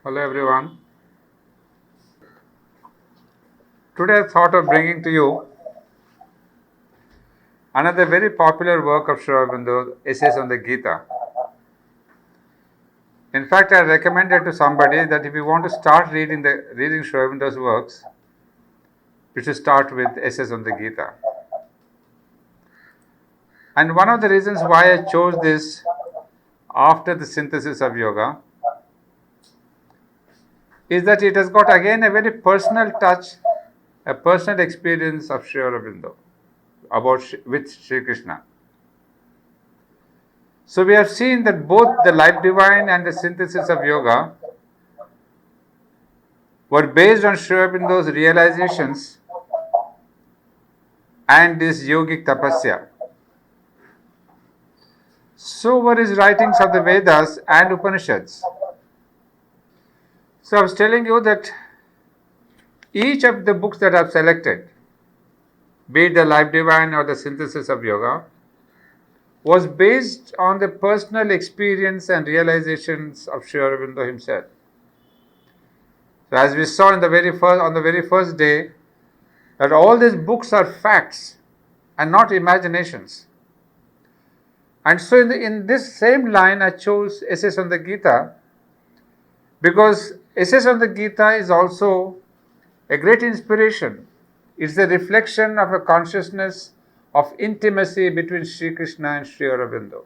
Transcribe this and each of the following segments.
Hello everyone. Today I thought of bringing to you another very popular work of Sri Aurobindo, Essays on the Gita. In fact, I recommended to somebody that if you want to start reading Sri Aurobindo's works, you should start with Essays on the Gita. And one of the reasons why I chose this after the synthesis of yoga is that it has got again a very personal touch, a personal experience of Sri Aurobindo with Sri Krishna. So we have seen that both the life divine and the synthesis of yoga were based on Sri Aurobindo's realizations and this yogic tapasya. So were his writings of the Vedas and Upanishads. So I was telling you that each of the books that I've selected, be it the Life Divine or the Synthesis of Yoga, was based on the personal experience and realizations of Sri Aurobindo himself. So as we saw on the very first day, that all these books are facts and not imaginations. And so in this same line, I chose Essays on the Gita because Essays on the Gita is also a great inspiration. It's a reflection of a consciousness of intimacy between Sri Krishna and Sri Aurobindo.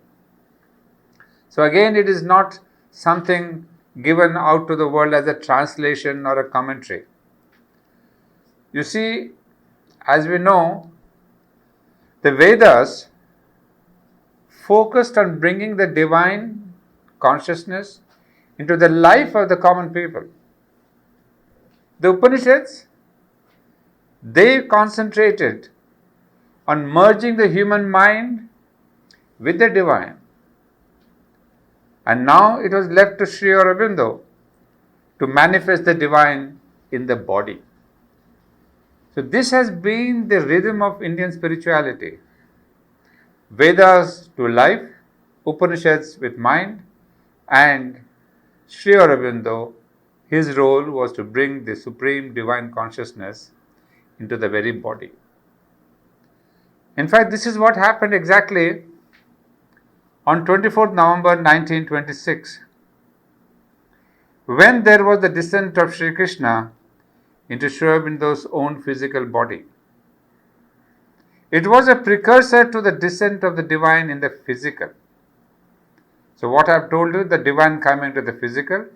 So again, it is not something given out to the world as a translation or a commentary. You see, as we know, the Vedas focused on bringing the divine consciousness into the life of the common people. The Upanishads, they concentrated on merging the human mind with the divine. And now it was left to Sri Aurobindo to manifest the divine in the body. So this has been the rhythm of Indian spirituality. Vedas to life, Upanishads with mind, and Sri Aurobindo, his role was to bring the supreme divine consciousness into the very body. In fact, this is what happened exactly on 24th November 1926, when there was the descent of Sri Krishna into Sri Aurobindo's own physical body. It was a precursor to the descent of the divine in the physical. So what I have told you, the divine coming to the physical,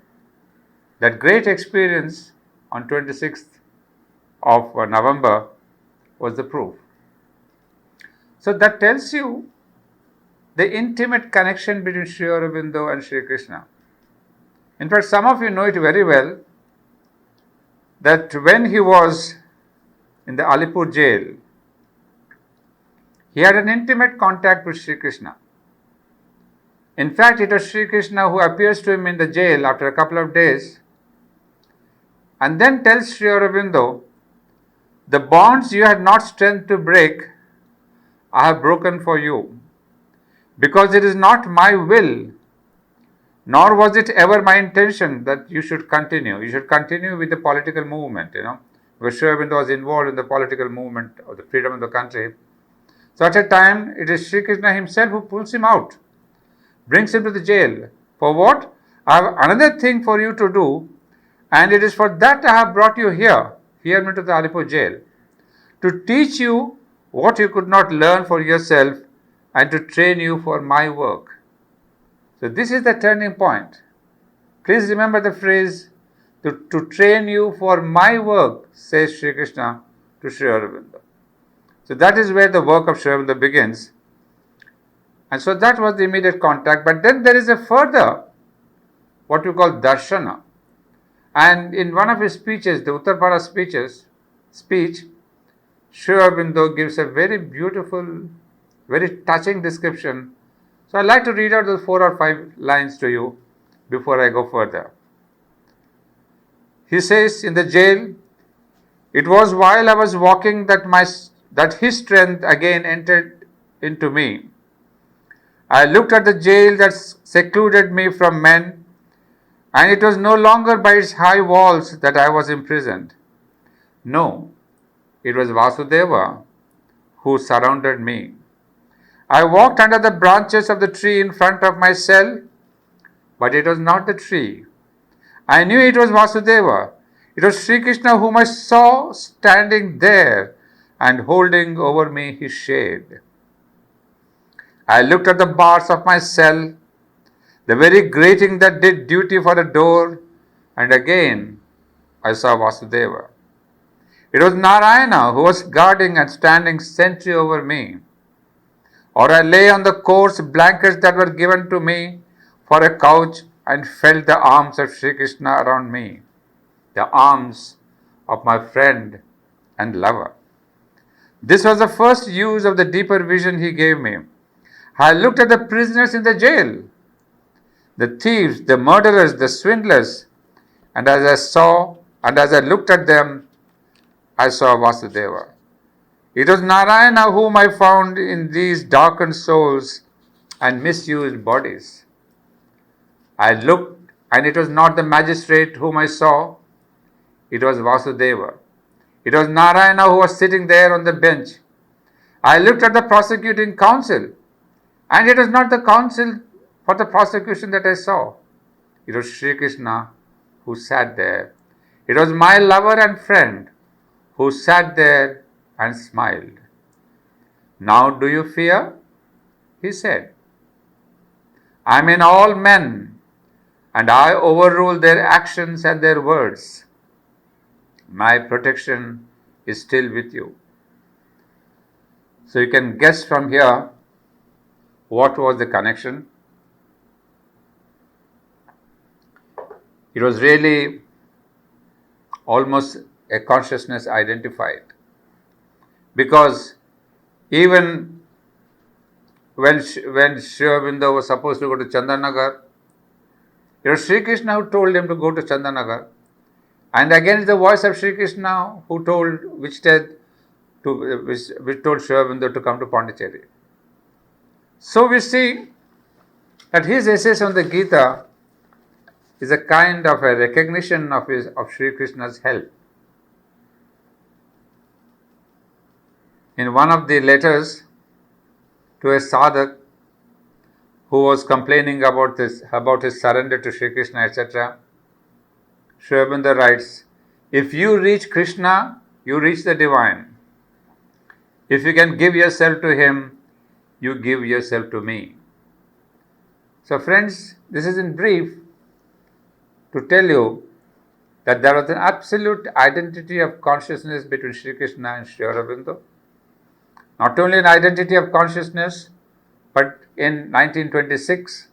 that great experience on 26th of November was the proof. So that tells you the intimate connection between Sri Aurobindo and Sri Krishna. In fact, some of you know it very well that when he was in the Alipur jail, he had an intimate contact with Sri Krishna. In fact, it was Sri Krishna who appears to him in the jail after a couple of days and then tells Sri Aurobindo, the bonds you had not strength to break, I have broken for you, because it is not my will, nor was it ever my intention that you should continue. You should continue with the political movement, because Sri Aurobindo was involved in the political movement of the freedom of the country. So at a time, it is Sri Krishna himself who pulls him out, brings him to the jail. For what? I have another thing for you to do, and it is for that I have brought you here to the Alipur jail, to teach you what you could not learn for yourself and to train you for my work. So this is the turning point. Please remember the phrase, to train you for my work, says Sri Krishna to Sri Aurobindo. So that is where the work of Sri Aurobindo begins. And so that was the immediate contact. But then there is a further, what we call darshana. And in one of his speeches, the Uttarpara speech, Sri Aurobindo gives a very beautiful, very touching description. So I'd like to read out those 4 or 5 lines to you before I go further. He says, in the jail, it was while I was walking that his strength again entered into me. I looked at the jail that secluded me from men And it was no longer by its high walls that I was imprisoned. No, it was Vasudeva who surrounded me. I walked under the branches of the tree in front of my cell, but it was not the tree. I knew it was Vasudeva. It was Sri Krishna whom I saw standing there and holding over me his shade. I looked at the bars of my cell, the very grating that did duty for a door, and again I saw Vasudeva. It was Narayana who was guarding and standing sentry over me. Or I lay on the coarse blankets that were given to me for a couch and felt the arms of Sri Krishna around me, the arms of my friend and lover. This was the first use of the deeper vision he gave me. I looked at the prisoners in the jail, the thieves, the murderers, the swindlers, and as I looked at them, I saw Vasudeva. It was Narayana whom I found in these darkened souls and misused bodies. I looked, and it was not the magistrate whom I saw, it was Vasudeva. It was Narayana who was sitting there on the bench. I looked at the prosecuting counsel, and it was not the counsel for the prosecution that I saw. It was Sri Krishna who sat there. It was my lover and friend who sat there and smiled. Now do you fear? He said. I am in all men, and I overrule their actions and their words. My protection is still with you. So you can guess from here what was the connection. It was really almost a consciousness identified. Because even when Sri Aurobindo was supposed to go to Chandanagar, it was Sri Krishna who told him to go to Chandanagar. And again, the voice of Sri Krishna who told which told Sri Aurobindo to come to Pondicherry. So we see that his essays on the Gita is a kind of a recognition of Sri Krishna's help. In one of the letters to a sadhak who was complaining about his surrender to Sri Krishna, etc., Sri Aurobindo writes, if you reach Krishna, you reach the divine. If you can give yourself to him, you give yourself to me. So friends, this is in brief to tell you that there was an absolute identity of consciousness between Sri Krishna and Sri Aurobindo. Not only an identity of consciousness, but in 1926,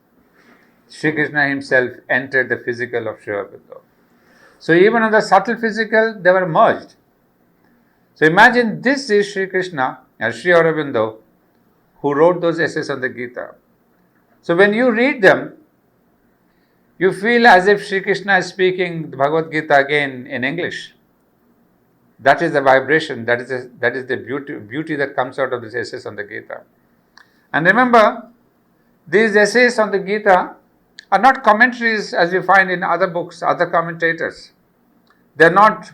Sri Krishna himself entered the physical of Sri Aurobindo. So even on the subtle physical, they were merged. So imagine this is Sri Krishna and Sri Aurobindo who wrote those essays on the Gita. So when you read them, you feel as if Sri Krishna is speaking the Bhagavad Gita again in English. That is the vibration, that is the beauty that comes out of these essays on the Gita. And remember, these essays on the Gita are not commentaries as we find in other books, other commentators. They are not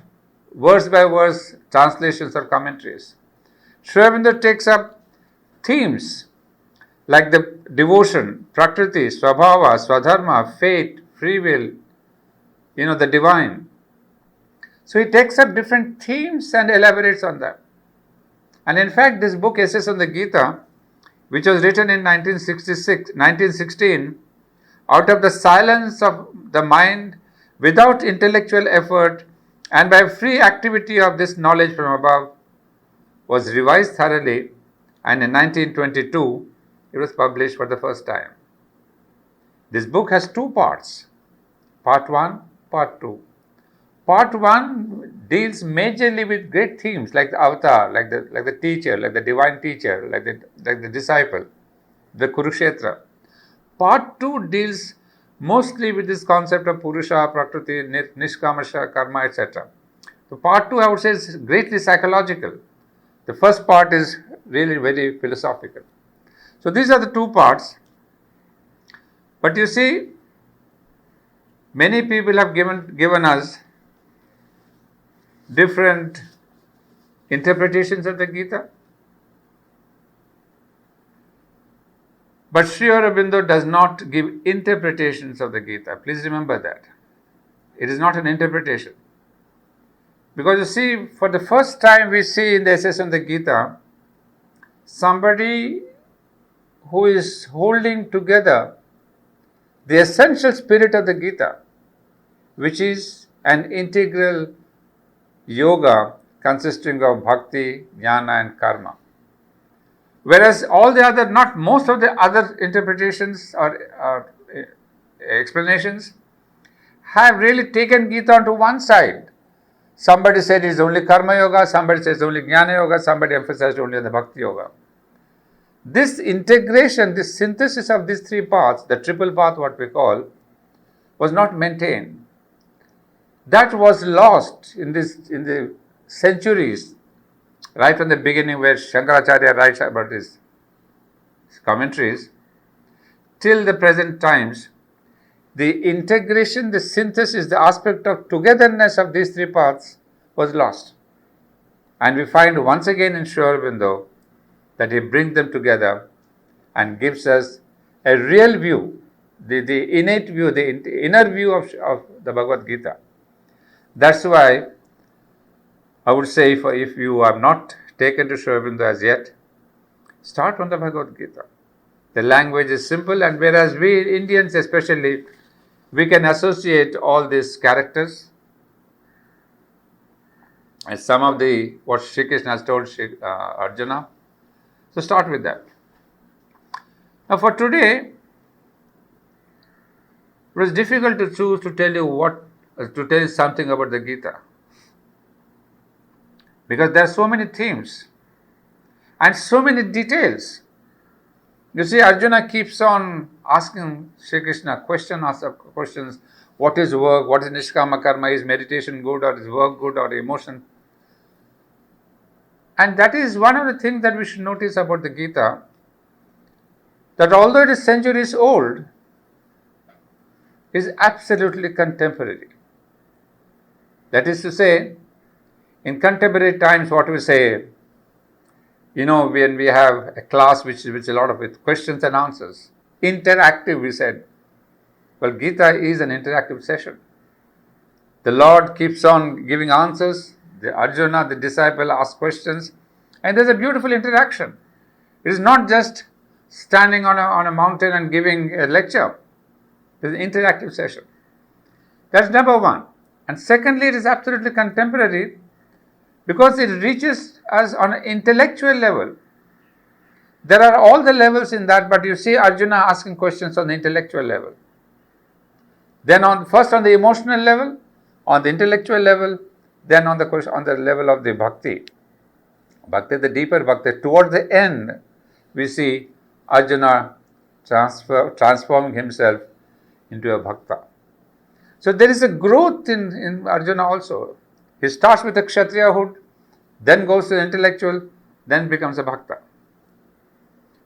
verse by verse translations or commentaries. Sri Aurobindo takes up themes like the devotion, prakriti, swabhava, swadharma, fate, free will, the divine. So he takes up different themes and elaborates on them. And in fact, this book, Essays on the Gita, which was written in 1916, out of the silence of the mind, without intellectual effort, and by free activity of this knowledge from above, was revised thoroughly, and in 1922, it was published for the first time. This book has two parts, part 1, part 2. Part 1 deals majorly with great themes like the avatar, like the teacher, like the divine teacher, like the disciple, the Kurukshetra. Part 2 deals mostly with this concept of Purusha, Prakriti, Nishkamasha, Karma, etc. So part 2, I would say, is greatly psychological. The first part is really very philosophical. So these are the two parts. But you see, Many people have given us different interpretations of the Gita. But Sri Aurobindo does not give interpretations of the Gita. Please remember that. It is not an interpretation. Because you see, for the first time we see in the essays on the Gita, somebody who is holding together the essential spirit of the Gita, which is an integral yoga consisting of bhakti, jnana and karma. Whereas all the other, not most of the other interpretations or explanations have really taken Gita onto one side. Somebody said it's only karma yoga, somebody says only jnana yoga, somebody emphasized only on the bhakti yoga. This integration, this synthesis of these three paths, the triple path what we call, was not maintained. That was lost in the centuries, right from the beginning where Shankaracharya writes about his commentaries, till the present times. The integration, the synthesis, the aspect of togetherness of these three paths was lost. And we find once again in Sri Aurobindo that he brings them together and gives us a real view, the innate view, the inner view of the Bhagavad Gita. That's why I would say if you are not taken to Sri Aurobindo as yet, start from the Bhagavad Gita. The language is simple, and whereas we Indians especially, we can associate all these characters as some of what Sri Krishna has told Arjuna. So start with that. Now for today, it was difficult to choose to tell you something about the Gita. Because there are so many themes and so many details. You see, Arjuna keeps on asking Sri Krishna questions. What is work? What is nishkama karma? Is meditation good, or is work good, or emotion? And that is one of the things that we should notice about the Gita, that although it is centuries old, it is absolutely contemporary. That is to say, in contemporary times, what we say, when we have a class which a lot of with questions and answers, interactive, we said. Well, Gita is an interactive session. The Lord keeps on giving answers. The Arjuna, the disciple, asks questions, and there's a beautiful interaction. It is not just standing on a mountain and giving a lecture. It's an interactive session. That's number one. And secondly, it is absolutely contemporary because it reaches us on an intellectual level. There are all the levels in that, but you see Arjuna asking questions on the intellectual level. Then first on the emotional level, on the intellectual level, then on the level of the bhakti. Bhakti, the deeper bhakti. Toward the end, we see Arjuna transforming himself into a bhakta. So there is a growth in Arjuna also. He starts with the kshatriyahood, then goes to the intellectual, then becomes a bhakta.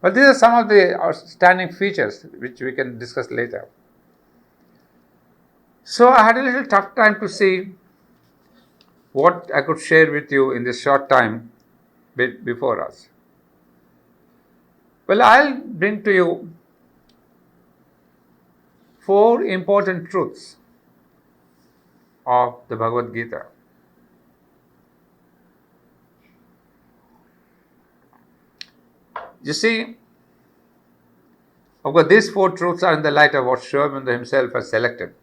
But these are some of the outstanding features which we can discuss later. So I had a little tough time to see what I could share with you in this short time before us. Well, I'll bring to you 4 important truths of the Bhagavad Gita. You see, of course, these 4 truths are in the light of what Sri Aurobindo himself has selected.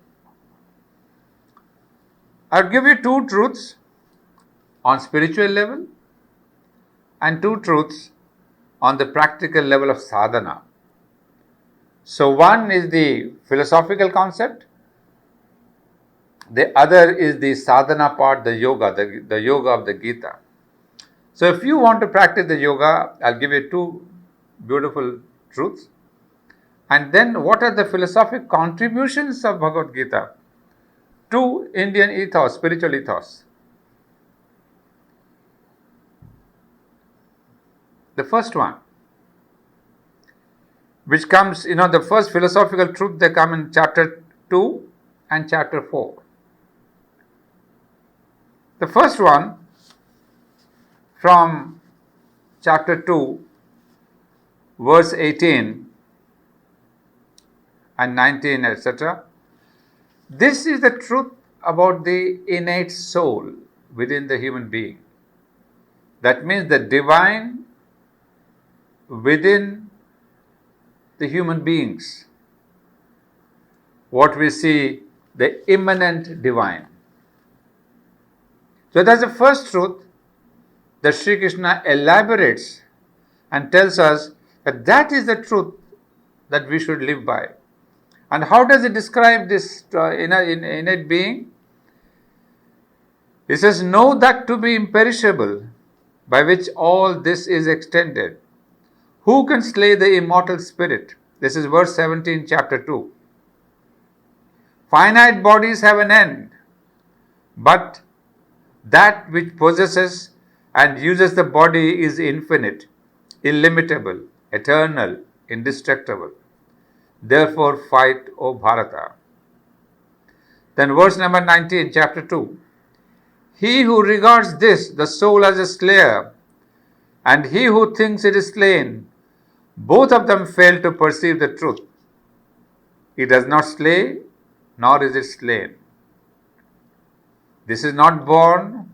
I'll give you 2 truths on spiritual level and 2 truths on the practical level of sadhana. So one is the philosophical concept, the other is the sadhana part, the yoga, the yoga of the Gita. So if you want to practice the yoga, I'll give you 2 beautiful truths. And then what are the philosophic contributions of Bhagavad Gita to Indian ethos, spiritual ethos? The first one, which comes, the first philosophical truth, they come in chapter 2 and chapter 4. The first one from chapter 2, verse 18 and 19, etc. This is the truth about the innate soul within the human being. That means the divine within the human beings. What we see, the immanent divine. So that's the first truth that Sri Krishna elaborates and tells us that that is the truth that we should live by. And how does it describe this innate being? He says, know that to be imperishable, by which all this is extended. Who can slay the immortal spirit? This is verse 17, chapter 2. Finite bodies have an end, but that which possesses and uses the body is infinite, illimitable, eternal, indestructible. Therefore fight, O Bharata. Then verse number 19, chapter 2. He who regards this, the soul, as a slayer, and he who thinks it is slain, both of them fail to perceive the truth. It does not slay, nor is it slain. This is not born,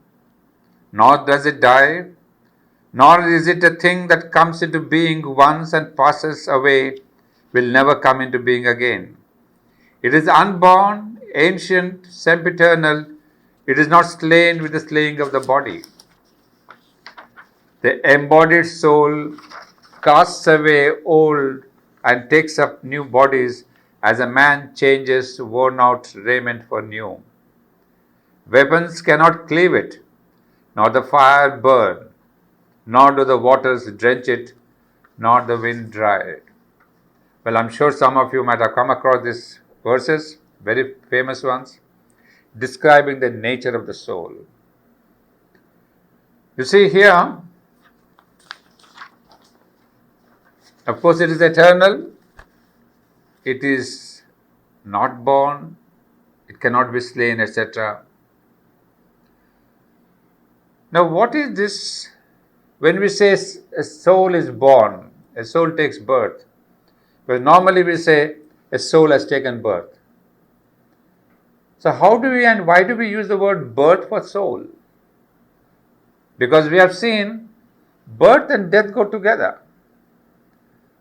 nor does it die, nor is it a thing that comes into being once and passes away, will never come into being again. It is unborn, ancient, sempiternal. It is not slain with the slaying of the body. The embodied soul casts away old and takes up new bodies as a man changes worn out raiment for new. Weapons cannot cleave it, nor the fire burn, nor do the waters drench it, nor the wind dry it. Well, I'm sure some of you might have come across these verses, very famous ones, describing the nature of the soul. You see here, of course, it is eternal, it is not born, it cannot be slain, etc. Now, what is this? When we say a soul is born, a soul takes birth, because normally we say a soul has taken birth. So how do we and why do we use the word birth for soul? Because we have seen birth and death go together.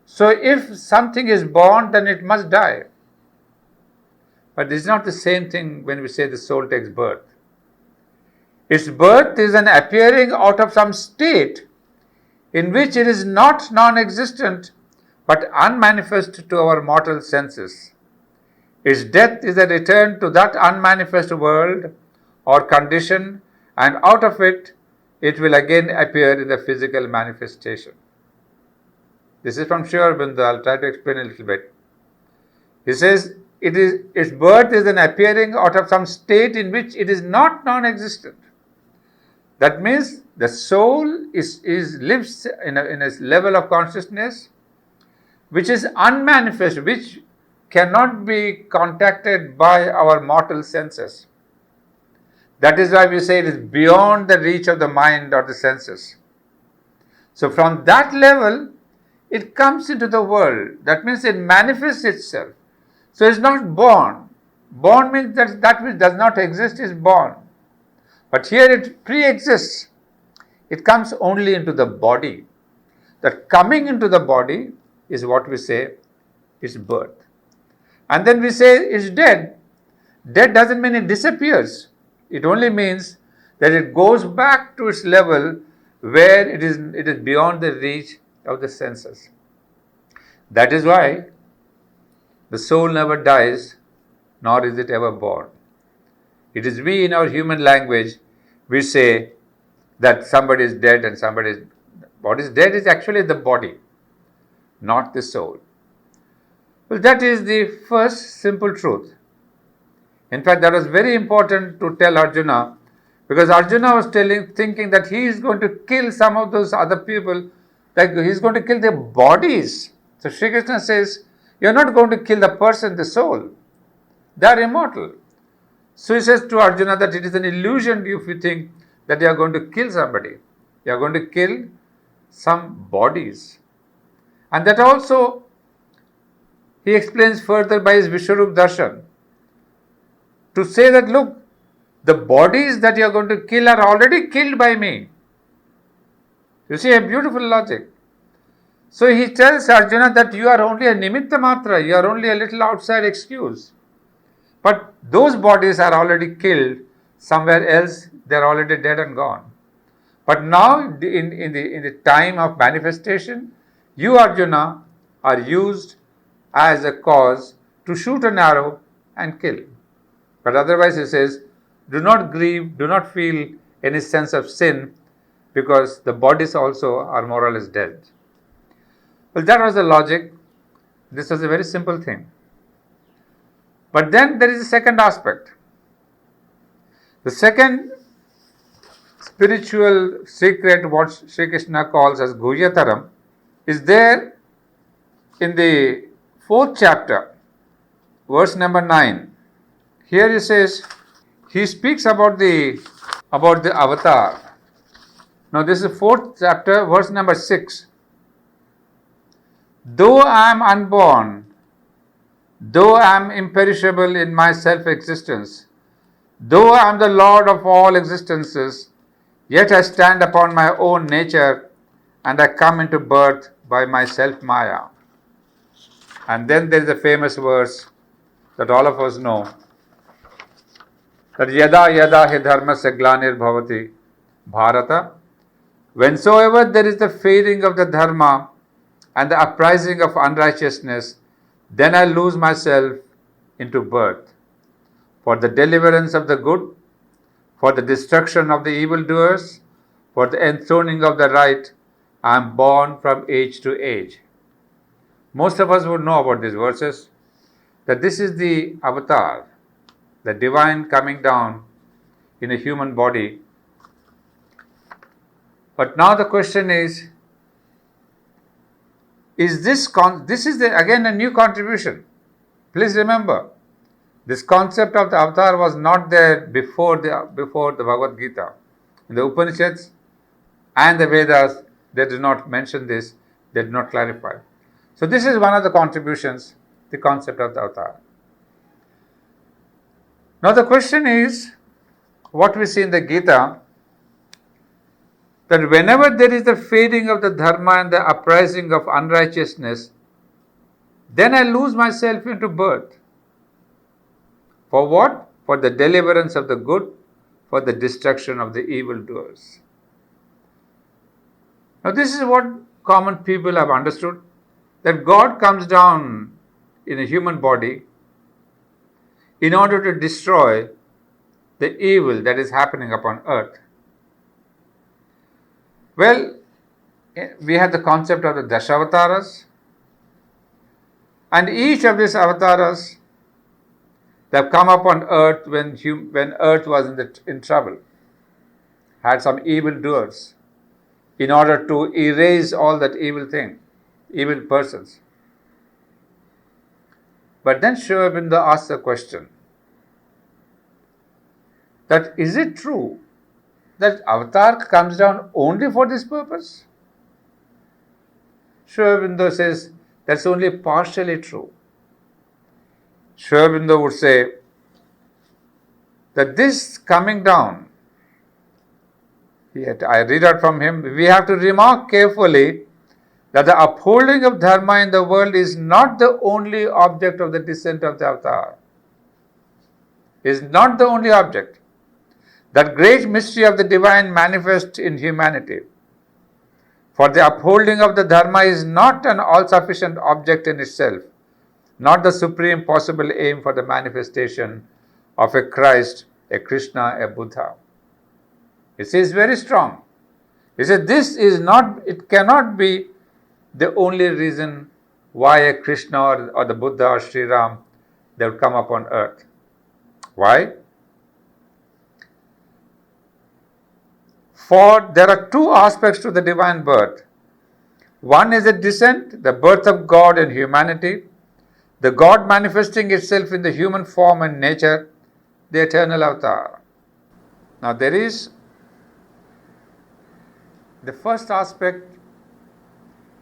So if something is born, then it must die. But it's not the same thing when we say the soul takes birth. Its birth is an appearing out of some state in which it is not non-existent but unmanifest to our mortal senses. Its death is a return to that unmanifest world or condition, and out of it, it will again appear in the physical manifestation. This is from Sri-Aurobindo. I'll try to explain a little bit. He says, its birth is an appearing out of some state in which it is not non-existent. That means the soul lives in a level of consciousness which is unmanifest, which cannot be contacted by our mortal senses. That is why we say it is beyond the reach of the mind or the senses. So from that level, it comes into the world. That means it manifests itself. So it's not born. Born means that which does not exist is born. But here it pre-exists. It comes only into the body. That coming into the body is what we say is birth. And then we say it's dead. Dead doesn't mean it disappears. It only means that it goes back to its level where it is beyond the reach of the senses. That is why the soul never dies, nor is it ever born. It is we in our human language, we say that somebody is dead and what is dead is actually the body, not the soul. Well, that is the first simple truth. In fact, that was very important to tell Arjuna, because Arjuna was thinking that he is going to kill some of those other people, like he is going to kill their bodies. So Sri Krishna says, you are not going to kill the person, the soul. They are immortal. So he says to Arjuna that it is an illusion if you think that you are going to kill somebody. You are going to kill some bodies. And that also he explains further by his Vishwarup Darshan to say that, look, the bodies that you are going to kill are already killed by me. You see a beautiful logic. So he tells Arjuna that you are only a nimitta matra, you are only a little outside excuse. But those bodies are already killed somewhere else, they are already dead and gone. But now in the time of manifestation, you Arjuna are used as a cause to shoot an arrow and kill. But otherwise he says, do not grieve, do not feel any sense of sin, because the bodies also are more or less dead. Well, that was the logic. This was a very simple thing. But then there is a second aspect. The second spiritual secret, what Sri Krishna calls as Guhyataram, is there in the 4th chapter, verse number 9. Here he says, he speaks about the avatar. Now this is 4th chapter, verse number 6. Though I am unborn, though I am imperishable in my self-existence, though I am the Lord of all existences, yet I stand upon my own nature and I come into birth by my self-maya. And then there is a famous verse that all of us know, that yada yada hi dharmasya glanir bhavati bharata, whensoever there is the fading of the dharma and the uprising of unrighteousness, then I lose myself into birth. For the deliverance of the good, for the destruction of the evildoers, for the enthroning of the right, I am born from age to age. Most of us would know about these verses, that this is the avatar, the divine coming down in a human body. But now the question is this is again a new contribution. Please remember, this concept of the avatar was not there before the Bhagavad Gita. In the Upanishads and the Vedas, they do not mention this, they do not clarify. So this is one of the contributions, the concept of the avatar. Now the question is, what we see in the Gita, that whenever there is the fading of the dharma and the uprising of unrighteousness, then I lose myself into birth. For what? For the deliverance of the good, for the destruction of the evildoers. Now this is what common people have understood, that God comes down in a human body in order to destroy the evil that is happening upon earth. Well, we have the concept of the Dashavataras, and each of these avatars, they have come upon earth when earth was in trouble, had some evil doers, in order to erase all that evil persons. But then Sri Aurobindo asks a question, that is it true that avatar comes down only for this purpose? Sri Aurobindo says that's only partially true. Sri Aurobindo would say that this coming down, yet I read out from him, we have to remark carefully that the upholding of dharma in the world is not the only object of the descent of the avatar. Is not the only object. That great mystery of the divine manifest in humanity. For the upholding of the dharma is not an all-sufficient object in itself, not the supreme possible aim for the manifestation of a Christ, a Krishna, a Buddha. It says very strong. He said it cannot be the only reason why a Krishna or the Buddha or Sri Ram, they would come upon earth. Why? For there are two aspects to the divine birth. One is the descent, the birth of God in humanity, the God manifesting itself in the human form and nature, the eternal avatar. Now there is the first aspect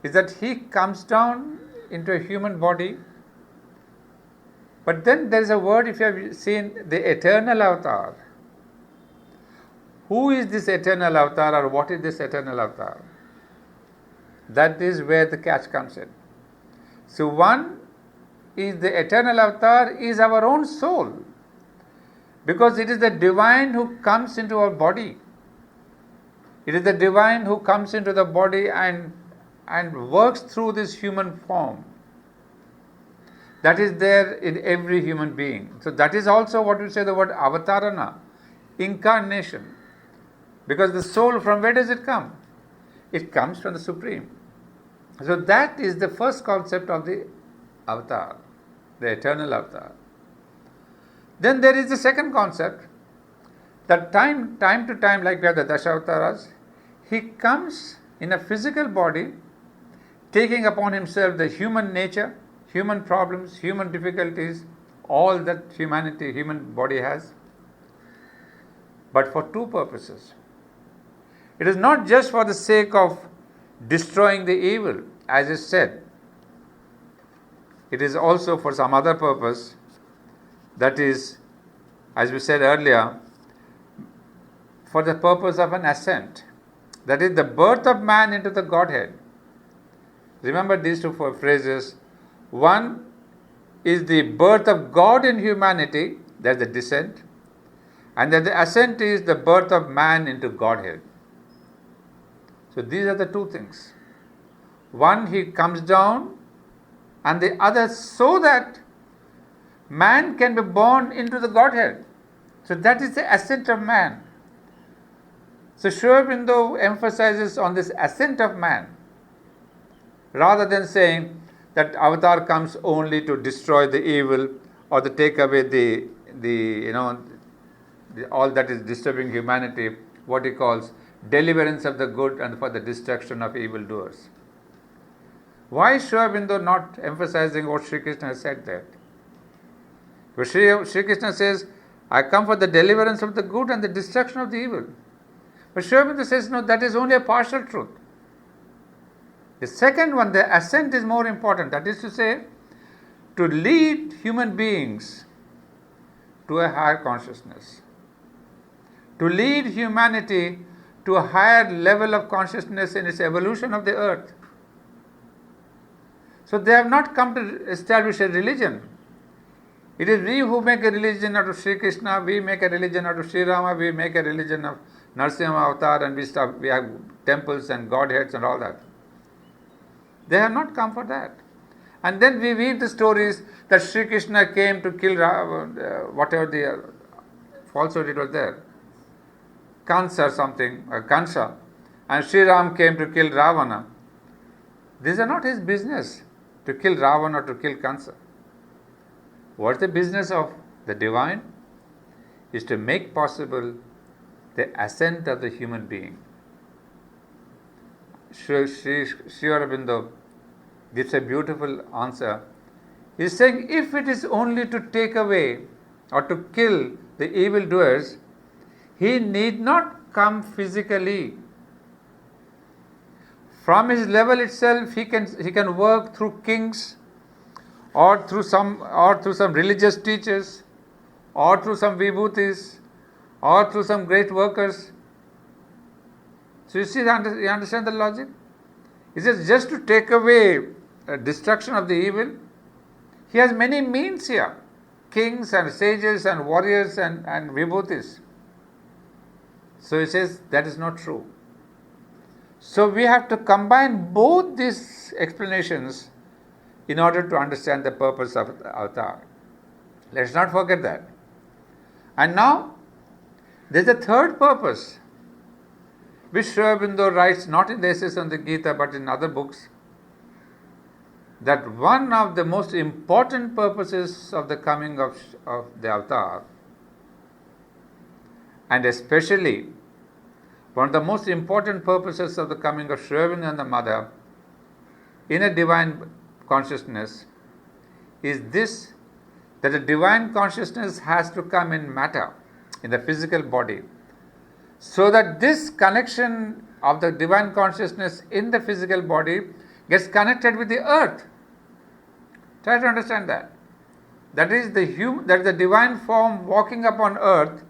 is that he comes down into a human body, but then there is a word, if you have seen, the eternal avatar. Who is this eternal avatar, or what is this eternal avatar? That is where the catch comes in. So one is the eternal avatar is our own soul, because it is the divine who comes into our body. It is the divine who comes into the body and works through this human form. That is there in every human being. So that is also what we say the word avatarana, incarnation. Because the soul, from where does it come? It comes from the Supreme. So that is the first concept of the avatar, the eternal avatar. Then there is the second concept, that time to time, like we have the Dashavataras, he comes in a physical body, taking upon himself the human nature, human problems, human difficulties, all that human body has, but for two purposes. It is not just for the sake of destroying the evil, as is said. It is also for some other purpose, that is, as we said earlier, for the purpose of an ascent. That is the birth of man into the Godhead. Remember these two phrases. One is the birth of God in humanity, that's the descent, and then the ascent is the birth of man into Godhead. So these are the two things. One, he comes down, and the other so that man can be born into the Godhead. So that is the ascent of man. So Sri Aurobindo emphasizes on this ascent of man, rather than saying that avatar comes only to destroy the evil or to take away all that is disturbing humanity, what he calls deliverance of the good and for the destruction of evildoers. Why is Sri Aurobindo not emphasizing what Sri Krishna has said there? Because Sri Krishna says, I come for the deliverance of the good and the destruction of the evil. But Sri Aurobindo says, no, that is only a partial truth. The second one, the ascent, is more important. That is to say, to lead human beings to a higher consciousness, to lead humanity to a higher level of consciousness in its evolution of the earth. So they have not come to establish a religion. It is we who make a religion out of Sri Krishna, we make a religion out of Sri Rama, we make a religion of Narasimha Avatar, and we have temples and godheads and all that. They have not come for that. And then we read the stories that Sri Krishna came to kill whatever the falsehood it was there, Kansa or something, or Kansa, and Sri Ram came to kill Ravana. These are not his business, to kill Ravana or to kill Kansa. What's the business of the divine? Is to make possible the ascent of the human being. Sri Aurobindo gives a beautiful answer. He is saying, if it is only to take away or to kill the evildoers, he need not come physically. From his level itself, he can work through kings, or through some religious teachers, or through some vibhutis, or through some great workers. So you understand the logic? He says, just to take away destruction of the evil, he has many means here. Kings and sages and warriors and vibhutis. So he says, that is not true. So we have to combine both these explanations in order to understand the purpose of the avatar. Let's not forget that. And now, there is a third purpose, which Sri Aurobindo writes not in the Essays on the Gita but in other books, that one of the most important purposes of the coming of the avatar, and especially one of the most important purposes of the coming of Sri Aurobindo and the Mother in a divine consciousness, is this, that the divine consciousness has to come in matter, in the physical body, so that this connection of the divine consciousness in the physical body gets connected with the earth. Try to understand that. That is the divine form walking upon earth.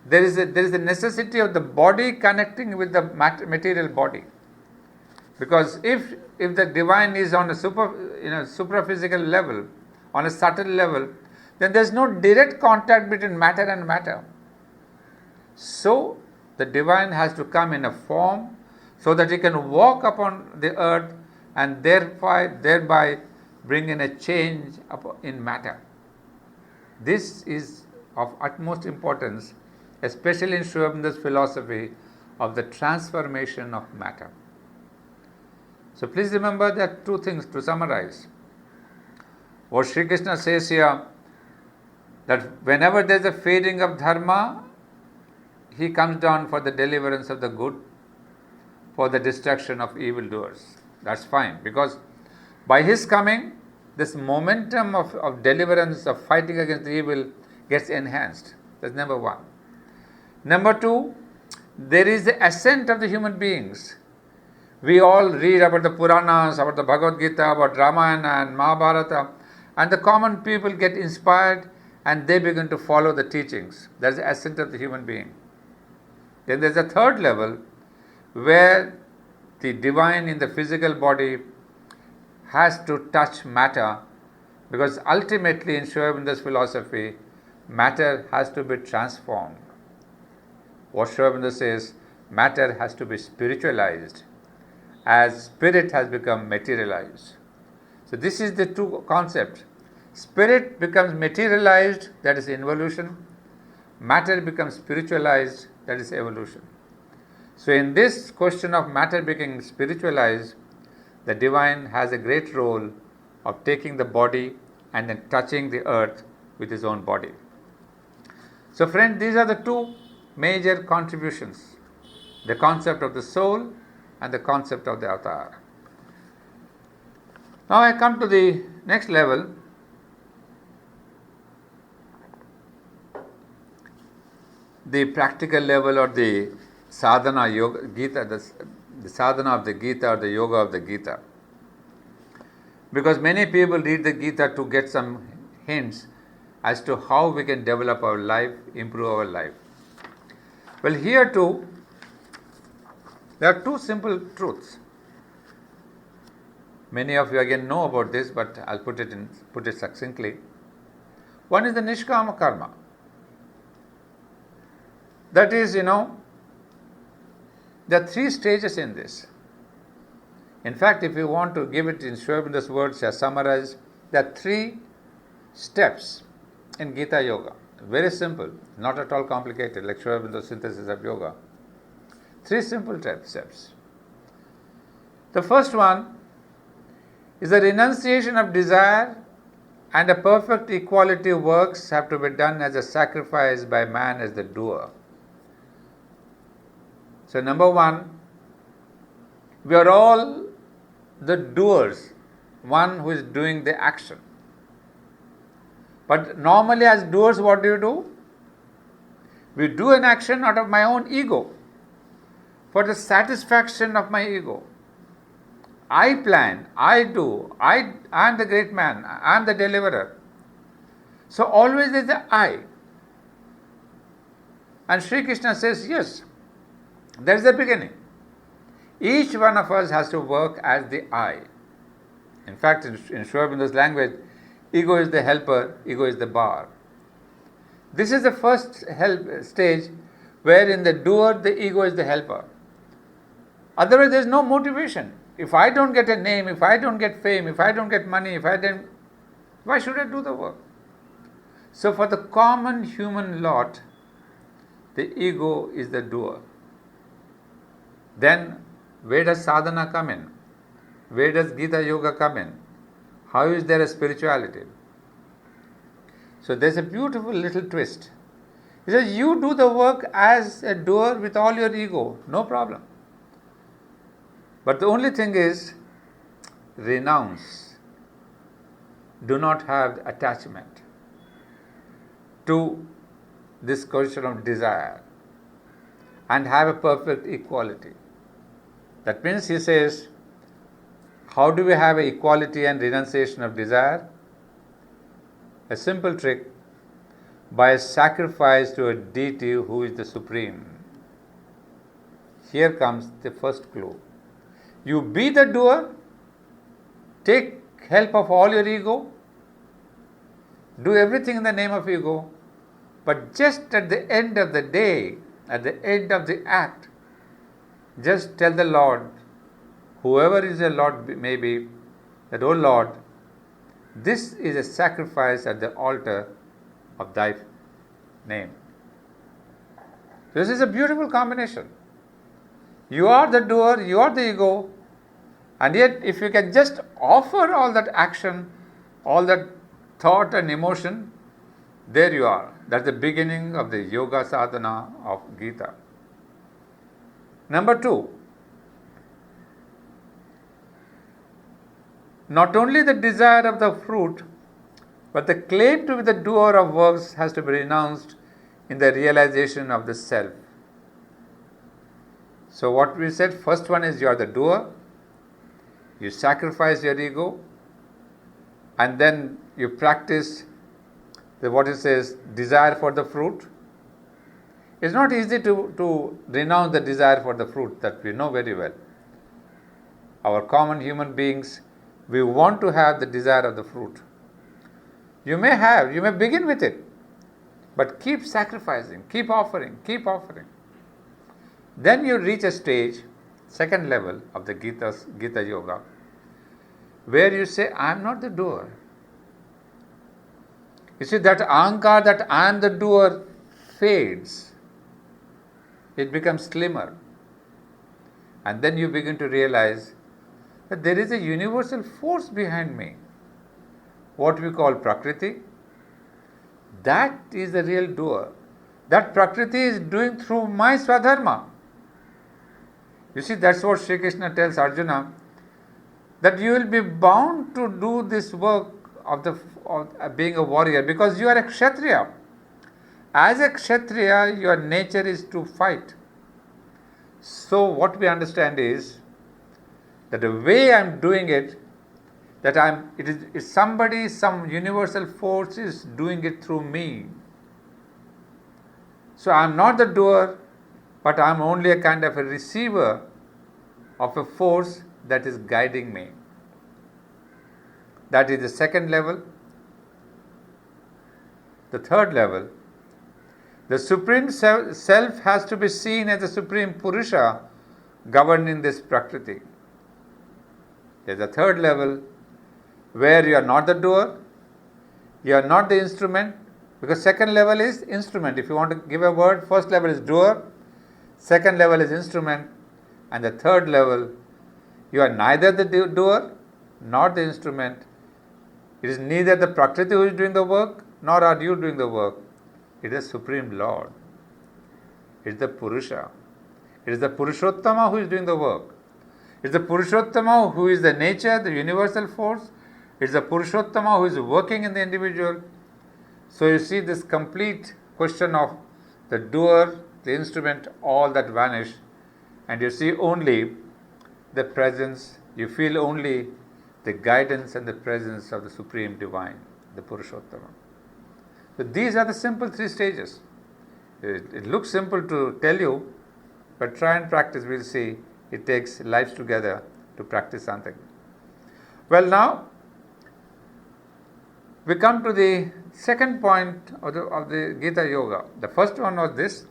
There is a necessity of the body connecting with the material body. Because if the divine is on a supraphysical level, on a subtle level, then there is no direct contact between matter and matter. So the divine has to come in a form so that he can walk upon the earth and thereby bring in a change in matter. This is of utmost importance, especially in Sri Aurobindo's philosophy of the transformation of matter. So please remember there are two things to summarize. What Sri Krishna says here, that whenever there is a fading of dharma, he comes down for the deliverance of the good, for the destruction of evildoers. That's fine, because by his coming, this momentum of deliverance, of fighting against evil gets enhanced. That's number one. Number two, there is the ascent of the human beings. We all read about the Puranas, about the Bhagavad Gita, about Ramayana and Mahabharata, and the common people get inspired and they begin to follow the teachings. That's the ascent of the human being. Then there's a third level where the divine in the physical body has to touch matter, because ultimately in Sri Aurobindo's philosophy, matter has to be transformed. What Sri Aurobindo says, matter has to be spiritualized as spirit has become materialized. So this is the two concepts. Spirit becomes materialized, that is involution. Matter becomes spiritualized, that is evolution. So in this question of matter becoming spiritualized, the divine has a great role of taking the body and then touching the earth with his own body. So friend, these are the two major contributions, the concept of the soul and the concept of the avatar. Now I come to the next level. The practical level, or the sadhana yoga, Gita, the sadhana of the Gita, or the yoga of the Gita. Because many people read the Gita to get some hints as to how we can develop our life, improve our life. Well, here too, there are two simple truths. Many of you again know about this, but I'll put it succinctly. One is the nishkama karma. That is, there are three stages in this. In fact, if you want to give it in Sri Aurobindo's words as summarized, there are three steps in Gita Yoga. Very simple, not at all complicated, like Sri Aurobindo's synthesis of yoga. Three simple steps. The first one is the renunciation of desire, and a perfect equality of works have to be done as a sacrifice by man as the doer. So number one, we are all the doers, one who is doing the action. But normally as doers, what do? We do an action out of my own ego, for the satisfaction of my ego. I plan, I do, I am the great man, I am the deliverer. So always there is the I. And Sri Krishna says, yes, that is the beginning. Each one of us has to work as the I. In fact, in Sri Aurobindo's language, ego is the helper, ego is the bar. This is the first stage where in the doer, the ego is the helper. Otherwise, there is no motivation. If I don't get a name, if I don't get fame, if I don't get money, why should I do the work? So for the common human lot, the ego is the doer. Then, where does sadhana come in? Where does Gita Yoga come in? How is there a spirituality? So there's a beautiful little twist. He says, you do the work as a doer with all your ego, no problem. But the only thing is, renounce. do not have attachment to this question of desire and have a perfect equality. That means he says, how do we have equality and renunciation of desire? A simple trick, by a sacrifice to a deity who is the supreme. Here comes the first clue. You be the doer, take help of all your ego, do everything in the name of ego, but just at the end of the day, at the end of the act, just tell the Lord, whoever is the Lord may be, that, oh Lord, this is a sacrifice at the altar of thy name. This is a beautiful combination. You are the doer, you are the ego, and yet if you can just offer all that action, all that thought and emotion, there you are. That's the beginning of the yoga sadhana of Gita. Number 2, not only the desire of the fruit, but the claim to be the doer of works has to be renounced in the realization of the self. So what we said, first one is you are the doer, you sacrifice your ego, and then you practice what it says, desire for the fruit. It's not easy to renounce the desire for the fruit, that we know very well. Our common human beings, we want to have the desire of the fruit. You may begin with it, but keep sacrificing, keep offering. Then you reach a stage, second level of the Gita Yoga, where you say, I am not the doer. You see, that ahankar, that I am the doer, fades. It becomes slimmer. And then you begin to realize that there is a universal force behind me, what we call Prakriti. That is the real doer. That Prakriti is doing through my Swadharma. You see, that's what Sri Krishna tells Arjuna, that you will be bound to do this work of being a warrior, because you are a Kshatriya. As a Kshatriya, your nature is to fight. So what we understand is that the way I am doing it, it's somebody, some universal force is doing it through me. So I am not the doer, but I am only a kind of a receiver of a force that is guiding me. That is the second level. The third level, the Supreme Self has to be seen as the Supreme Purusha governing this Prakriti. There is a third level where you are not the doer, you are not the instrument, because second level is instrument. If you want to give a word, first level is doer, second level is instrument, and the third level, you are neither the doer nor the instrument. It is neither the Prakriti who is doing the work, nor are you doing the work. It is Supreme Lord. It is the Purusha. It is the Purushottama who is doing the work. It is the Purushottama who is the nature, the universal force. It is the Purushottama who is working in the individual. So you see this complete question of the doer, the instrument, all that vanish, and you see only the presence, you feel only the guidance and the presence of the Supreme Divine, the Purushottama. So these are the simple 3 stages. It looks simple to tell you, but try and practice, we'll see it takes lives together to practice something. Well, now we come to the second point of the Gita Yoga. The first one was this,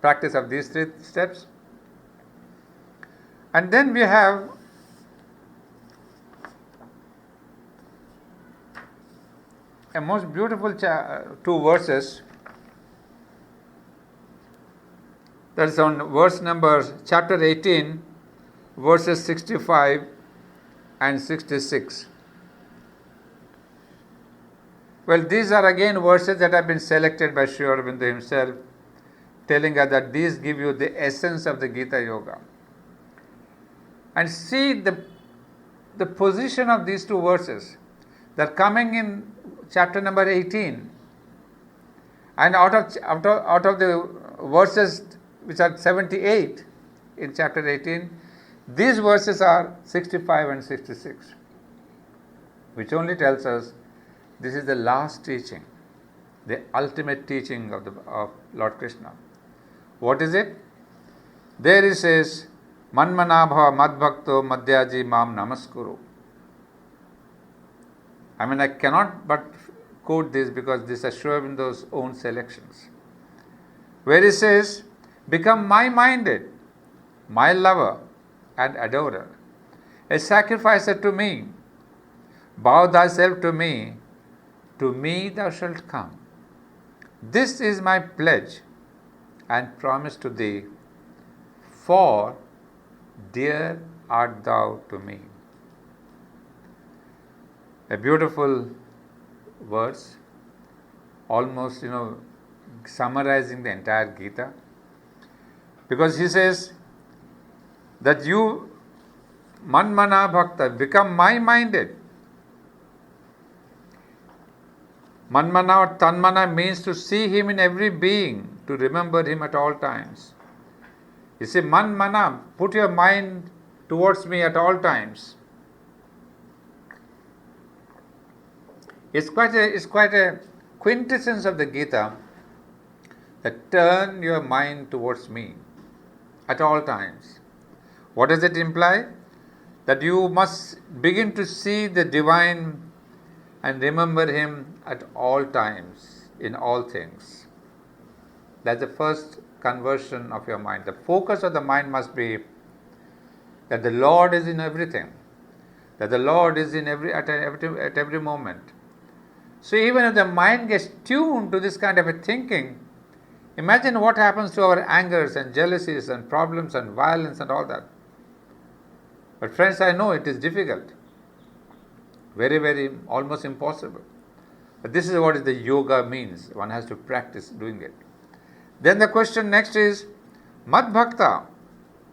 practice of these 3 steps. And then we have a most beautiful 2 verses. That is on verse number, chapter 18, verses 65 and 66. Well, these are again verses that have been selected by Sri Aurobindo himself, telling us that these give you the essence of the Gita Yoga. And see the position of these 2 verses. They're coming in chapter number 18. And out of the verses which are 78 in chapter 18, these verses are 65 and 66, which only tells us this is the last teaching, the ultimate teaching of Lord Krishna. What is it? There he says, Manmanabha madbhakto madhyaji mam namaskuru. I cannot but quote this because these are Sriaurobindo's own selections, where he says, become my-minded, my lover and adorer, a sacrificer to me, bow thyself to me thou shalt come. This is my pledge and promise to thee, for dear art thou to me. A beautiful verse, almost summarizing the entire Gita, because he says that you, manmana bhakta, become my-minded. Manmana or tanmana means to see him in every being, to remember him at all times. You see, manmana, put your mind towards me at all times. It's quite a quintessence of the Gita, that turn your mind towards me at all times. What does it imply? That you must begin to see the divine and remember him at all times, in all things. That's the first conversion of your mind. The focus of the mind must be that the Lord is in everything, that the Lord is in at every moment. So even if the mind gets tuned to this kind of a thinking, imagine what happens to our angers and jealousies and problems and violence and all that. But friends, I know it is difficult, very, very, almost impossible. But this is what the yoga means. One has to practice doing it. Then the question next is, Mad Bhakta,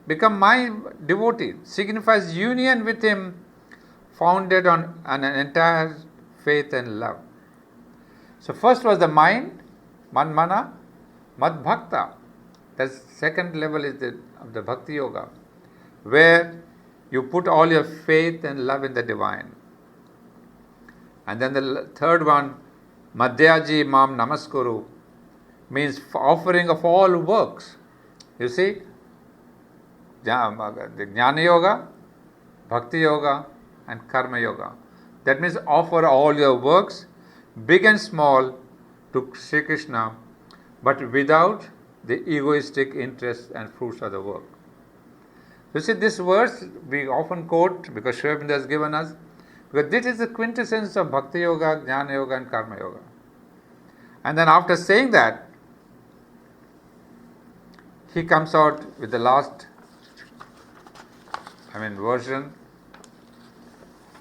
become my devotee, signifies union with him, founded on an entire faith and love. So first was the mind, manmana, mad bhakta. The second level is of the bhakti yoga, where you put all your faith and love in the divine. And then the third one, madhyaji mam namaskuru, means offering of all works. You see, the jnana yoga, bhakti yoga and karma yoga. That means offer all your works, big and small, to Sri Krishna, but without the egoistic interests and fruits of the work. You see, this verse we often quote because Sri Aurobindo has given us, because this is the quintessence of Bhakti Yoga, Jnana Yoga and Karma Yoga. And then after saying that, he comes out with the last version,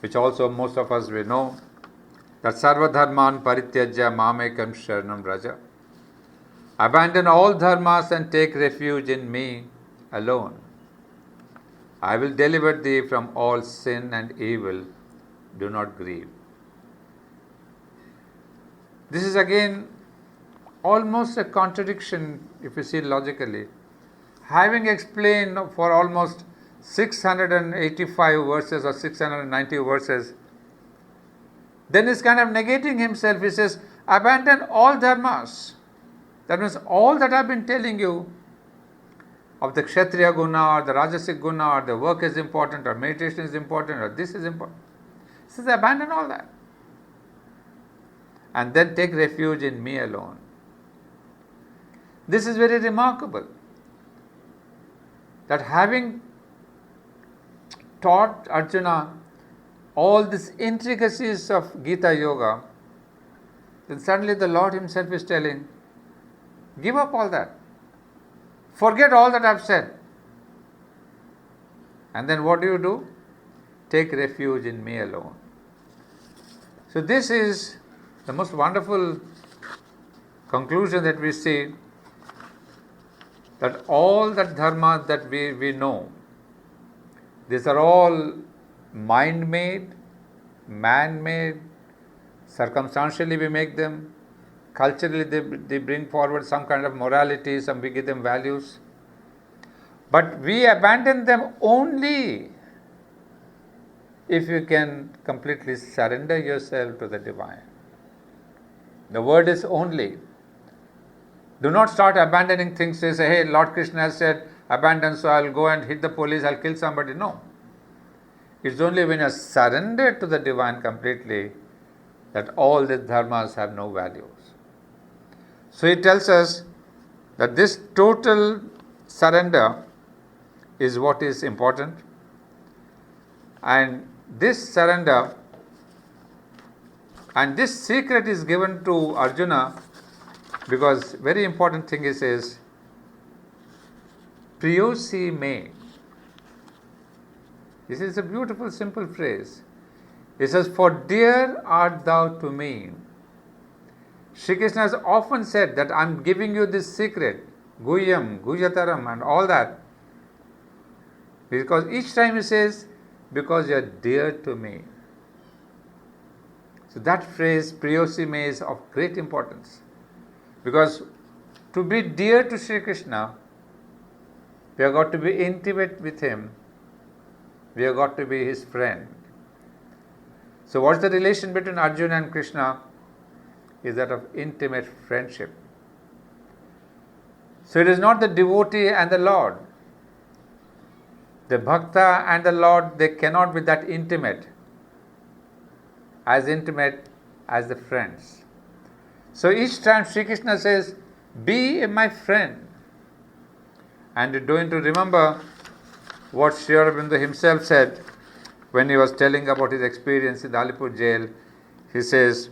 which also most of us will know, that Sarva Dharman Parityajya Mamekam Sharanam Raja. Abandon all dharmas and take refuge in me alone. I will deliver thee from all sin and evil. Do not grieve. This is again almost a contradiction if you see logically. Having explained for almost 685 verses or 690 verses, then he's kind of negating himself. He says, abandon all dharmas. That means all that I've been telling you of the Kshatriya guna or the Rajasic guna or the work is important or meditation is important or this is important. He says, abandon all that. And then take refuge in me alone. This is very remarkable. That having taught Arjuna all these intricacies of Gita Yoga, then suddenly the Lord himself is telling, give up all that. Forget all that I've said. And then what do? Take refuge in me alone. So this is the most wonderful conclusion that we see, that all that dharma that we know, these are all mind-made, man-made, Circumstantially we make them, culturally they bring forward some kind of morality, we give them values. But we abandon them only if you can completely surrender yourself to the divine. The word is only. Do not start abandoning things. Say, hey, Lord Krishna has said, abandon, so I'll go and hit the police, I'll kill somebody. No. It's only when you are surrendered to the divine completely that all the dharmas have no values. So he tells us that this total surrender is what is important. And this surrender and this secret is given to Arjuna because very important thing is Priyosi me. This is a beautiful simple phrase. It says, for dear art thou to me. Shri Krishna has often said that I am giving you this secret, Guhyam, Guhyataram and all that. Because each time he says, because you are dear to me. So that phrase, Priyosi me, is of great importance. Because to be dear to Shri Krishna, we have got to be intimate with him. We have got to be his friend. So what's the relation between Arjuna and Krishna? Is that of intimate friendship. So it is not the devotee and the Lord. The Bhakta and the Lord, they cannot be that intimate as the friends. So each time Sri Krishna says, be my friend. And you're going to remember what Sri Aurobindo himself said when he was telling about his experience in the Alipur jail. He says,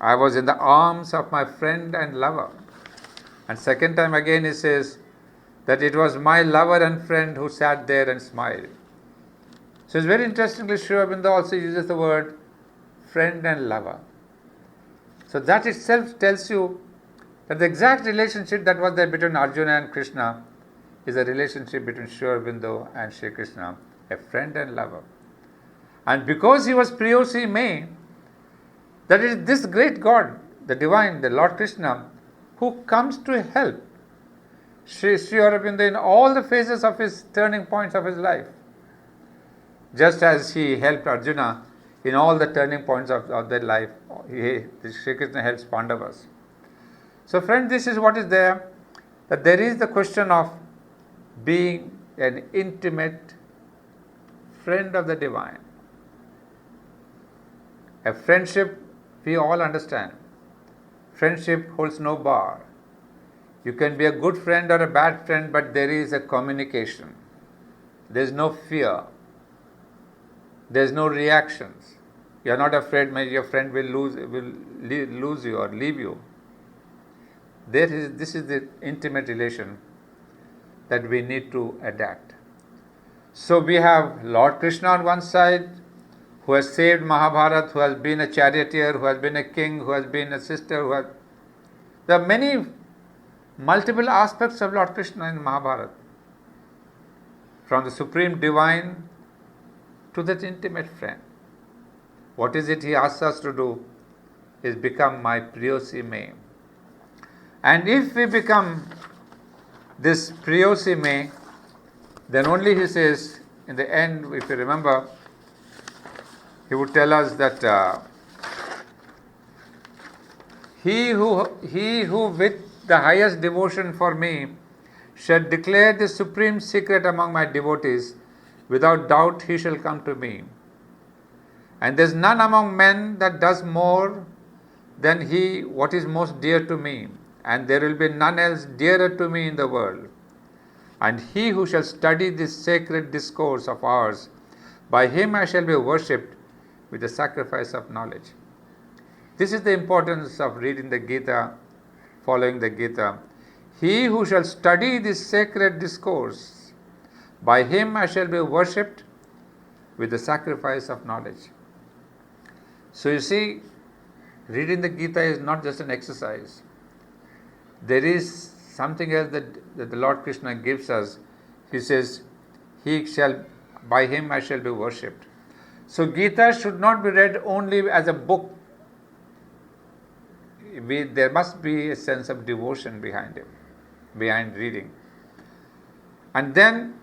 I was in the arms of my friend and lover. And second time again he says that it was my lover and friend who sat there and smiled. So it's very interestingly, Sri Aurobindo also uses the word friend and lover. So that itself tells you that the exact relationship that was there between Arjuna and Krishna is a relationship between Sri Aurobindo and Sri Krishna, a friend and lover. And because he was Priyosi me, that is this great God, the divine, the Lord Krishna, who comes to help Sri Aurobindo in all the phases of his turning points of his life. Just as he helped Arjuna in all the turning points of their life, Sri Krishna helps Pandavas. So friends, this is what is there, that there is the question of being an intimate friend of the divine. A friendship, we all understand. Friendship holds no bar. You can be a good friend or a bad friend, but there is a communication. There is no fear. There is no reactions. You are not afraid maybe your friend will lose you or leave you. This is the intimate relation that we need to adapt. So we have Lord Krishna on one side, who has saved Mahabharata, who has been a charioteer, who has been a king, who has been a sister, there are many multiple aspects of Lord Krishna in Mahabharata. From the supreme divine to that intimate friend. What is it he asks us to do? Is become my Priyosi me. And if we become this Priyosi me, then only he says, in the end, if you remember, he would tell us that he who with the highest devotion for me shall declare the supreme secret among my devotees, without doubt he shall come to me. And there is none among men that does more than he what is most dear to me, and there will be none else dearer to me in the world. And he who shall study this sacred discourse of ours, by him I shall be worshipped with the sacrifice of knowledge. This is the importance of reading the Gita, following the Gita. He who shall study this sacred discourse, by him I shall be worshipped with the sacrifice of knowledge. So you see, reading the Gita is not just an exercise. There is something else that the Lord Krishna gives us. He says, by him I shall be worshipped. So Gita should not be read only as a book there must be a sense of devotion behind him, behind reading. And then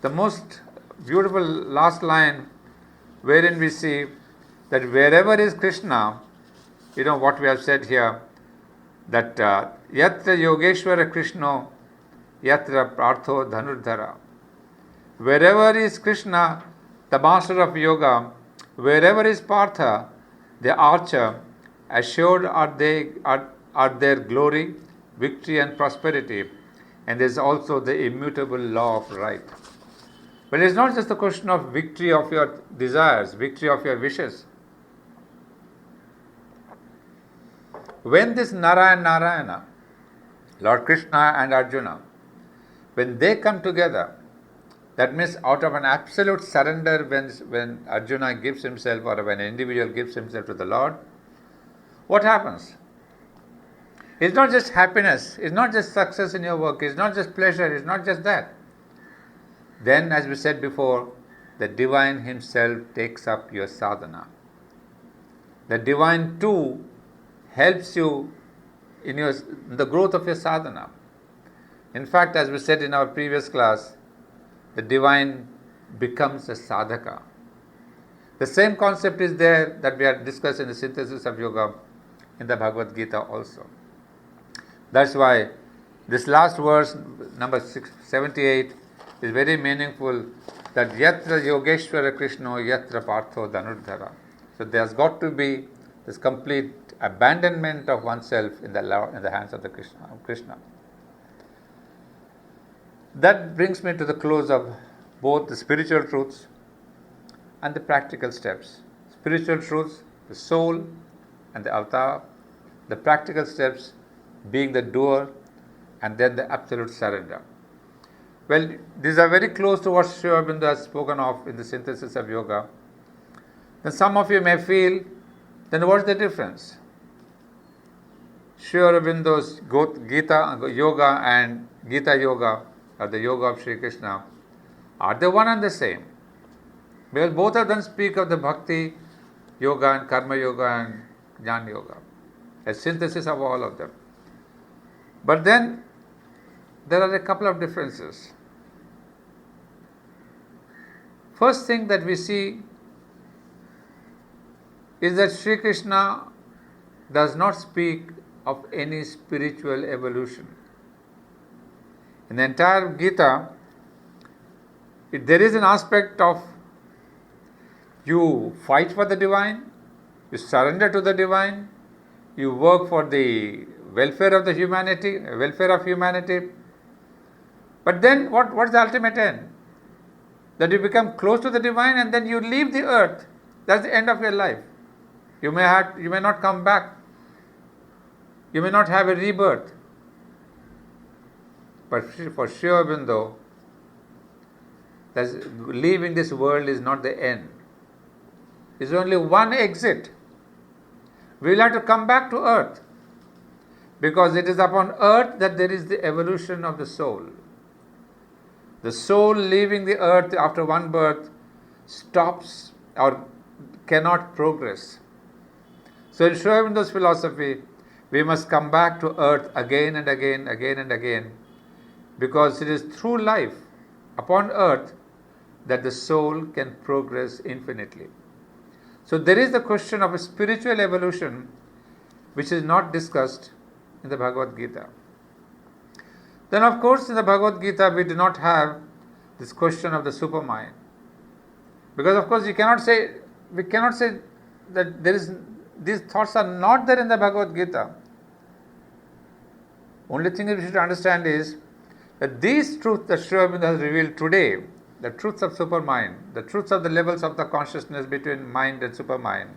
the most beautiful last line, wherein we see that wherever is Krishna, what we have said here, that yatra yogeshwara Krishna, yatra partho dhanurdhara. Wherever is Krishna, the master of yoga, wherever is Partha, the archer, assured are their glory, victory and prosperity, and there is also the immutable law of right. But it is not just the question of victory of your desires, victory of your wishes. When this Nara and Narayana, Lord Krishna and Arjuna, when they come together, that means out of an absolute surrender, when Arjuna gives himself, or when an individual gives himself to the Lord, what happens? It's not just happiness, it's not just success in your work, it's not just pleasure, it's not just that. Then, as we said before, the divine himself takes up your sadhana. The divine too helps you in the growth of your sadhana. In fact, as we said in our previous class, the divine becomes a sadhaka. The same concept is there that we had discussed in the synthesis of yoga in the Bhagavad Gita also. That's why this last verse, number 78, is very meaningful, that yatra yogeshwara Krishna, yatra partho dhanurdhara. So there's got to be this complete abandonment of oneself in the hands of the Krishna. That brings me to the close of both the spiritual truths and the practical steps. Spiritual truths, the soul and the avatar, the practical steps being the doer, and then the absolute surrender. Well, these are very close to what Sri Aurobindo has spoken of in the synthesis of yoga. Then some of you may feel, then what's the difference? Sri Aurobindo's Gita Yoga and Gita Yoga, or the Yoga of Sri Krishna, are they one and the same? Because both of them speak of the Bhakti Yoga and Karma Yoga and Jnana Yoga, a synthesis of all of them. But then there are a couple of differences. First thing that we see is that Sri Krishna does not speak of any spiritual evolution. In the entire Gita, there is an aspect of you fight for the divine, you surrender to the divine, you work for the welfare of humanity. But then what's the ultimate end? That you become close to the divine and then you leave the earth. That's the end of your life. You may not come back. You may not have a rebirth. But for Sri Aurobindo, leaving this world is not the end. It's only one exit. We will have to come back to earth, because it is upon earth that there is the evolution of the soul. The soul leaving the earth after one birth stops or cannot progress. So in Sri Aurobindo's philosophy, we must come back to earth again and again, because it is through life upon earth that the soul can progress infinitely. So there is the question of a spiritual evolution which is not discussed in the Bhagavad Gita. Then of course in the Bhagavad Gita we do not have this question of the supermind. Because of course we cannot say that these thoughts are not there in the Bhagavad Gita. Only thing that we should understand is that these truths that Sri Aurobindo has revealed today, the truths of supermind, the truths of the levels of the consciousness between mind and supermind,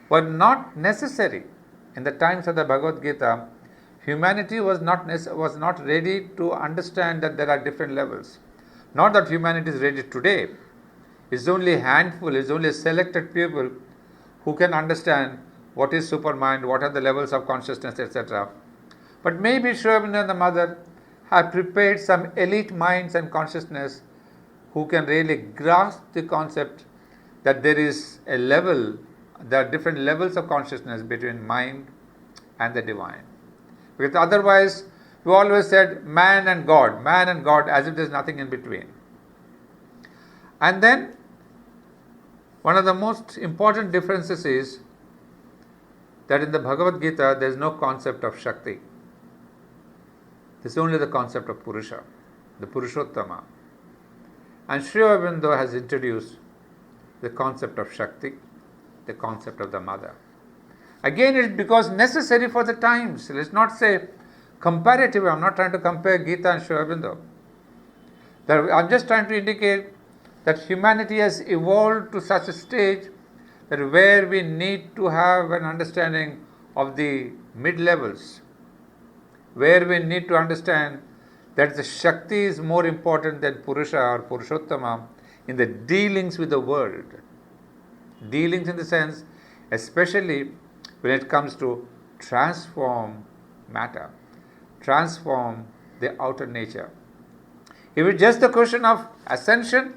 were not necessary in the times of the Bhagavad Gita. Humanity was not ready to understand that there are different levels. Not that humanity is ready today. It's only a handful, it's only a selected people who can understand what is supermind, what are the levels of consciousness, etc. But maybe Sri Aurobindo and the Mother have prepared some elite minds and consciousness who can really grasp the concept that there are different levels of consciousness between mind and the divine. Because otherwise, we always said man and God, as if there's nothing in between. And then, one of the most important differences is that in the Bhagavad Gita, there is no concept of Shakti. There's only the concept of Purusha, the Purushottama. And Sri Aurobindo has introduced the concept of Shakti, the concept of the mother. Again, it's because necessary for the times. Let's not say comparative. I'm not trying to compare Gita and Sri Aurobindo. I'm just trying to indicate that humanity has evolved to such a stage that where we need to have an understanding of the mid-levels, where we need to understand that the Shakti is more important than Purusha or Purushottama in the dealings with the world. Dealings in the sense, especially when it comes to transform matter, transform the outer nature. If it's just a question of ascension,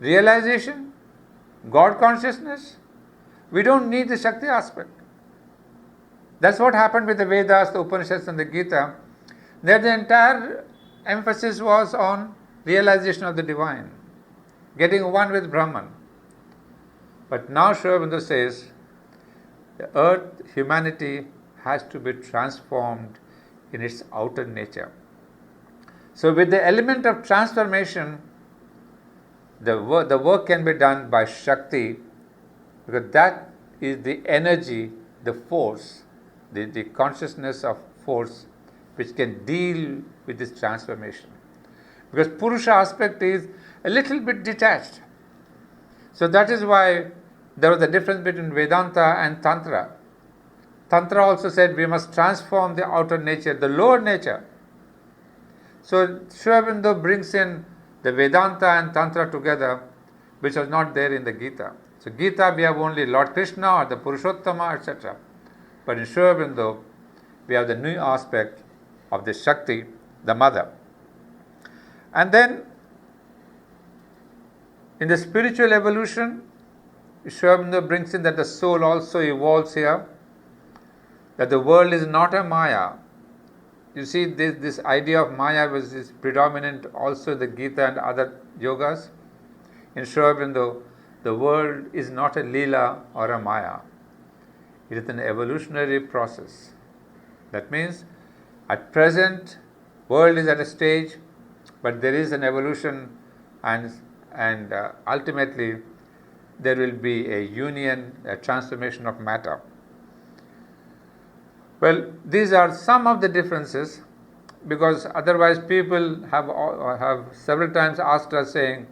realization, God consciousness, we don't need the Shakti aspect. That's what happened with the Vedas, the Upanishads and the Gita. There the entire emphasis was on realization of the divine, getting one with Brahman. But now Sri Aurobindo says, the earth, humanity has to be transformed in its outer nature. So with the element of transformation, the work can be done by Shakti, because that is the energy, the force, the consciousness of force which can deal with this transformation. Because Purusha aspect is a little bit detached. So that is why there was a difference between Vedanta and Tantra. Tantra also said we must transform the outer nature, the lower nature. So Sri Aurobindo brings in the Vedanta and Tantra together, which was not there in the Gita. So Gita we have only Lord Krishna or the Purushottama, etc. But in Sri Aurobindo we have the new aspect of the Shakti, the mother. And then in the spiritual evolution, Sri Aurobindo brings in that the soul also evolves here, that the world is not a Maya. You see, this idea of Maya is predominant also in the Gita and other yogas. In Sri Aurobindo, the world is not a Leela or a Maya. It is an evolutionary process. That means, at present, world is at a stage, but there is an evolution, and ultimately there will be a union, a transformation of matter. Well, these are some of the differences, because otherwise people have several times asked us saying,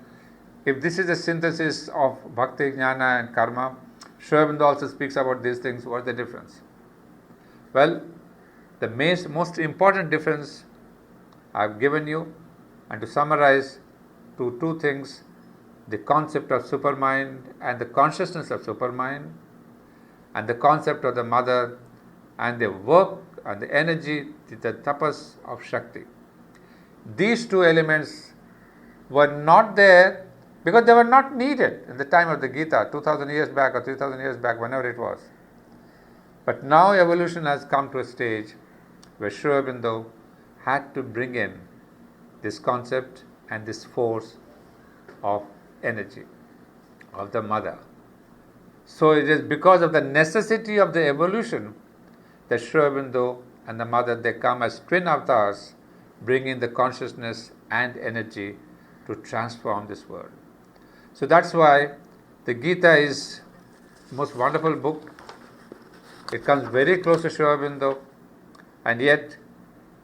if this is a synthesis of Bhakti, Jnana and Karma, Sri Aurobindo also speaks about these things, what's the difference? Well, the most important difference I've given you, and to summarize to two things, the concept of supermind and the consciousness of supermind, and the concept of the mother and the work and the energy, the tapas of Shakti. These two elements were not there because they were not needed in the time of the Gita, 2000 years back or 3000 years back, whenever it was. But now evolution has come to a stage where Sri Aurobindo had to bring in this concept and this force of energy, of the mother. So it is because of the necessity of the evolution that Sri Aurobindo and the mother, they come as twin avatars, bringing the consciousness and energy to transform this world. So that's why the Gita is the most wonderful book. It comes very close to Sri Aurobindo, and yet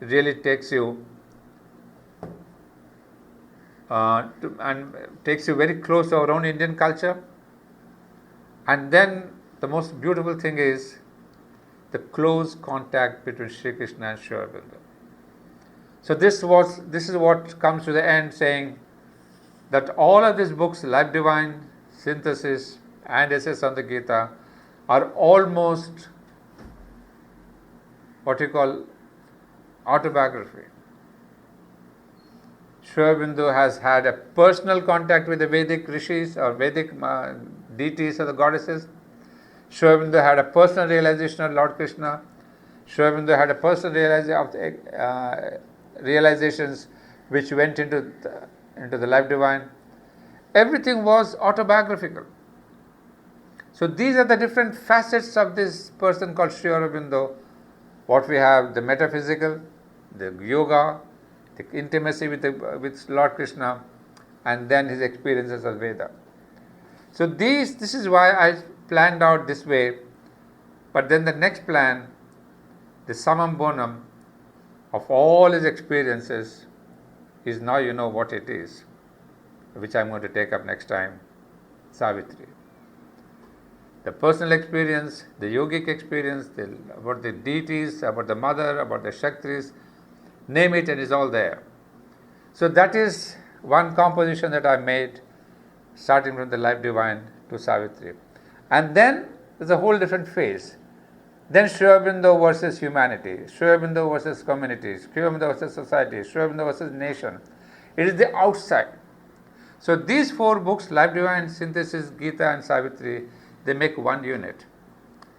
it really takes you very close to our own Indian culture. And then the most beautiful thing is the close contact between Sri Krishna and Sri Aurobindo. So this is what comes to the end, saying that all of these books, Life Divine, Synthesis and Essays on the Gita, are almost what you call autobiography. Sri Aurobindo has had a personal contact with the Vedic rishis or Vedic deities or the goddesses. Sri Aurobindo had a personal realization of Lord Krishna. Sri Aurobindo had a personal realizations which went into the life divine. Everything was autobiographical. So these are the different facets of this person called Sri Aurobindo. What we have, the metaphysical, the yoga, the intimacy with Lord Krishna, and then his experiences of Veda. So this is why I planned out this way. But then the next plan, the summum bonum of all his experiences, is now you know what it is, which I'm going to take up next time, Savitri. The personal experience, the yogic experience, about the deities, about the mother, about the Shaktis, name it, and it's all there. So that is one composition that I made, starting from the life divine to Savitri. And then there's a whole different phase. Then Sri Aurobindo versus humanity, Sri Aurobindo versus community, Sri Aurobindo versus society, Sri Aurobindo versus nation. It is the outside. So these four books, Life Divine, Synthesis, Gita and Savitri, they make one unit.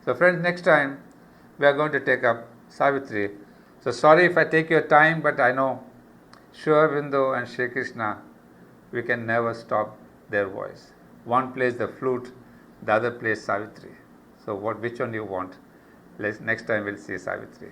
So friends, next time we are going to take up Savitri. So sorry if I take your time, but I know Sri Aurobindo and Sri Krishna, we can never stop their voice. One plays the flute, the other plays Savitri. So which one you want? Next time we'll see Savitri.